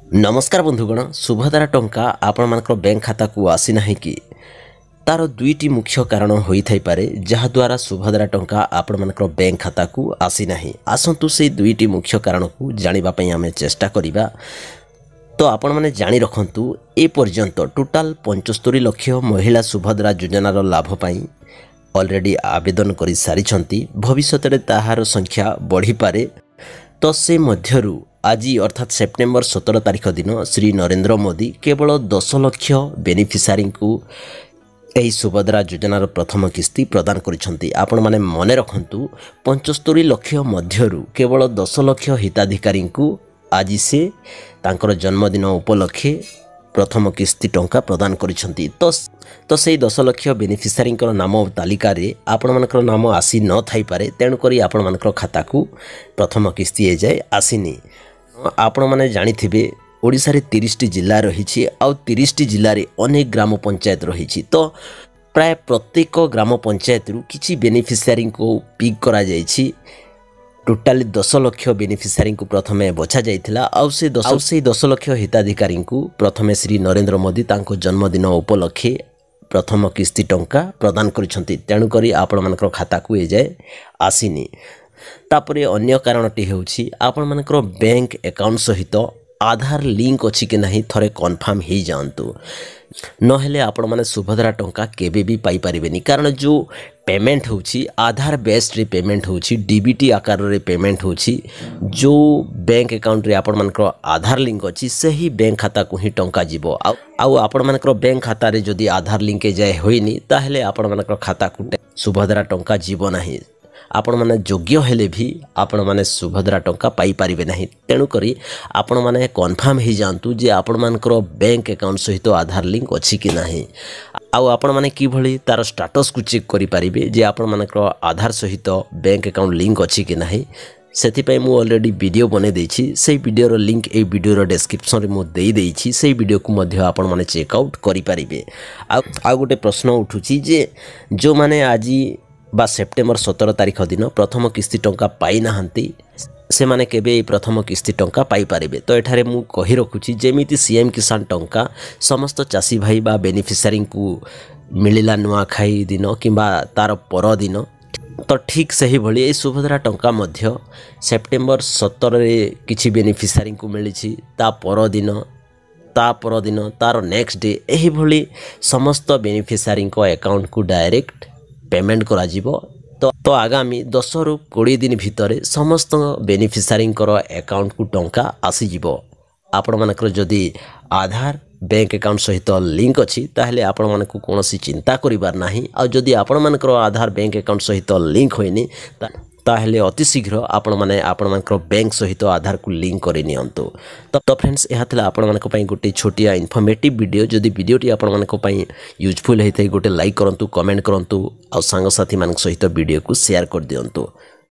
नमस्कार बंधुगण सुभद्रा टंका आपण मानकर बैंक खाता को आसी नाही कि तार दुईटी मुख्य कारण होई थाई पारे जहा द्वारा सुभद्रा टंका आपण मानकर बैंक खाता को आसी नाही। आसंतु से दुईटी मुख्य कारण को जानिबा पई हमें चेष्टा करिबा। तो आपण माने जानि रखंतु ए पर्यंत टोटाल 75 लाख महिला सुभद्रा योजनार लाभ पाई ऑलरेडी आवेदन करि सारिछंती। भविष्य में ताहार संख्या बढ़ी पारे। तो से मध्यरु आज अर्थात सेप्टेम्बर 17 तारिख दिन श्री नरेंद्र मोदी केवल 10 लाख बेनिफिशियरी को यही सुभद्रा योजनार प्रथम किस्ती प्रदान करिसेंती। आपण माने मने रखंतु 75 लाख मध्यरु केवल 10 लाख हिताधिकारी को आज से तांकर जन्मदिन उपलक्षे प्रथम किस्ती टंका प्रदान करिसेंती। तो से 10 लाख बेनिफिशियरी नाम तालिका रे आपण मानकर नाम आसी न थाई पारे। तेणु करी आपण मानकर खाता को प्रथम किस्ती ए जाय आसीनी। आपण माने जानिथिबे ओडिसा रे 30 जिल्ला रही आ 30 जिल्ला रे अनेक ग्राम पंचायत रही। तो प्राय प्रत्येक ग्राम पंचायत रु किछि बेनिफिशियरी को पिक करा जायछि। टोटाली 10 लाख बेनिफिशियरी को प्रथमे बछा जाइथिला आ से 10 लाख हिताधिकारी को प्रथमे श्री नरेंद्र मोदी तांको जन्मदिन उपलक्षे प्रथम किस्ती टंका प्रदान करिसेंती। तेणु करी आपण मानकर खाता को ए जाय आसीनी। तापरे अन्य कारणटी हेउछि आपण मानकर बैंक अकाउंट सहित आधार लिंक अछि कि नहीं थरे कन्फर्म हो जातु। नहेले आपण माने सुभद्रा टंका केबे भी पाई परिबेनी। कारण जो पेमेंट होछि आधार बेस्ड रे पेमेंट होछि, डीबीटी आकार रे पेमेंट होछि। जो बैंक अकाउंट रे आपण मानकर आधार लिंक अछि सही बैंक खाता को ही टंका जीवो। आउ आपण मानकर बैंक खाता रे जदि आधार लिंक जाय होइनी ताहेले आपण मानकर खाता को सुभद्रा टंका जीवो नाही। आपण माने योग्य हेले भी आपण माने सुभद्रा टंका पाई परिबे नाही। तेणु करी आपण माने कन्फर्म हो जातु जे आपण मानकर बैंक अकाउंट सहित आधार लिंक अछि कि नाही। आउ आपण माने कि भली तार स्टेटस को चेक करि परिबे जे आपण मानकर आधार सहित बैंक अकाउंट लिंक अछि कि नाही। सेथिपई मु ऑलरेडी वीडियो बने देछि। सेही वीडियो रो लिंक ए वीडियो रो डिस्क्रिप्शन रे मु देई देछि। सेही वीडियो को मध्य आपण माने चेक आउट करि परिबे। आ गोटे प्रश्न उठुछि जे जो माने आजि बा सेप्टेम्बर 17 तारिख दिन प्रथम किस्ती टंका पाई नाहंती से माने केबे प्रथम किस्ती टंका पाई पारिबे। तो एठारे मु कहि रखुछि जेमिति सीएम किसान टंका समस्त चासी भाई बा बेनिफिशियरी को मिलिला नुआ खाई दिन किंबा तार पर दिन, तो ठीक सही भली ए सुभद्रा टंका मध्य सेप्टेम्बर 17 रे किछि बेनिफिशियरी को मिलिछि ता पर दिन तार नेक्स्ट डे एही भली समस्त बेनिफिशियरी को अकाउंट को डायरेक्ट पेमेंट करा जीवो। तो आगामी 10 रु 20 दिन भितर समस्त बेनिफिशियरी अकाउंट को टंका आसी जीवो। आपण मानकर जदि आधार बैंक अकाउंट सहित लिंक अछि ताहले आपण मानकु कोनोसी चिंता करिबार नाही। आ जदि आपण मानकर आधार बैंक अकाउंट सहित लिंक होइनी ताहले अति शीघ्र आपण माने आपण मानकर बैंक सहित आधार को लिंक करि नियंतु। तो फ्रेंड्स एहा थला आपण मानक पई गोटे छोटिया इन्फॉर्मेटिव वीडियो। जदि वीडियोटी आपण मानक पई यूजफुल हेतै गोटे लाइक करंतु, कमेंट करंतु आ संग साथी मानक सहित वीडियो को शेयर कर दियंतु।